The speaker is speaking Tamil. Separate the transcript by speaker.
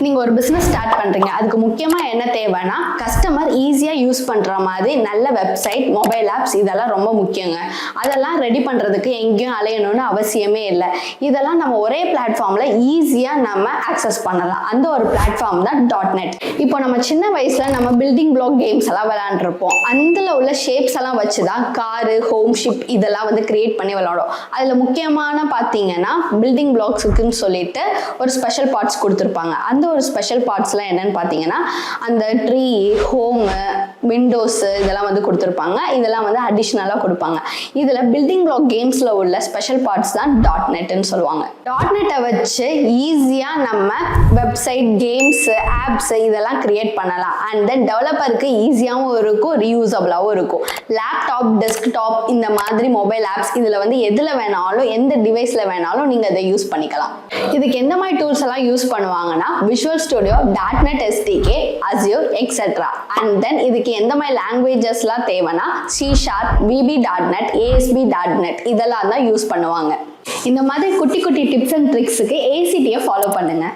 Speaker 1: நீங்கள் ஒரு பிஸ்னஸ் ஸ்டார்ட் பண்ணுறீங்க, அதுக்கு முக்கியமாக என்ன தேவைன்னா கஸ்டமர் ஈஸியாக யூஸ் பண்ணுற மாதிரி நல்ல வெப்சைட், மொபைல் ஆப்ஸ் இதெல்லாம் ரொம்ப முக்கியங்க. அதெல்லாம் ரெடி பண்ணுறதுக்கு எங்கேயும் அலையணும்னு அவசியமே இல்லை. இதெல்லாம் நம்ம ஒரே பிளாட்ஃபார்மில் ஈஸியாக நம்ம ஆக்சஸ் பண்ணலாம். அந்த ஒரு பிளாட்ஃபார்ம் தான் .NET. இப்போ நம்ம சின்ன வயசில் நம்ம பில்டிங் பிளாக் கேம்ஸ் எல்லாம் விளையாண்டுருப்போம். அதில் உள்ள ஷேப்ஸ் எல்லாம் வச்சு தான் காரு, ஹோம் ஷிப் இதெல்லாம் வந்து கிரியேட் பண்ணி விளையாடும். அதில் முக்கியமான பார்த்தீங்கன்னா பில்டிங் பிளாக்ஸுக்குன்னு சொல்லிட்டு ஒரு ஸ்பெஷல் பார்ட்ஸ் கொடுத்துருப்பாங்க. அந்த ஒரு ஸ்பெஷல் பார்ட்ஸ்லாம் என்னன்னு பார்த்தீங்கன்னா அந்த ட்ரீ, ஹோமு, விண்டோஸு இதெல்லாம் வந்து கொடுத்துருப்பாங்க. இதெல்லாம் வந்து அடிஷ்னலாக கொடுப்பாங்க. இதில் பில்டிங் பிளாக் கேம்ஸில் உள்ள ஸ்பெஷல் பார்ட்ஸ் தான் .NETன்னு சொல்லுவாங்க. .NEட்டை வச்சு ஈஸியாக நம்ம வெப்சைட், கேம்ஸு, ஆப்ஸு இதெல்லாம் கிரியேட் பண்ணலாம். அண்ட் தென் டெவலப்பருக்கு ஈஸியாகவும் இருக்கும், ரீயூசபிளாகவும் இருக்கும். லேப்டாப், டெஸ்க்டாப் இந்த மாதிரி மொபைல் ஆப்ஸ் இதில் வந்து எதில் வேணாலும், எந்த டிவைஸில் வேணாலும் நீங்கள் அதை யூஸ் பண்ணிக்கலாம். இதுக்கு எந்த மாதிரி டூல்ஸ் எல்லாம் யூஸ் பண்ணுவாங்கன்னா visual studio, .NET SDK, Azure, etcetera. And then இதுக்கு எந்த மாதிரி லாங்குவேஜஸ்லாம் தேவைன்னா C#, VB.NET, ASP.NET இதெல்லாம் தான் யூஸ் பண்ணுவாங்க. இந்த மாதிரி குட்டி குட்டி டிப்ஸ் அண்ட் ட்ரிக்ஸுக்கு ACTE ஃபாலோ பண்ணுங்க.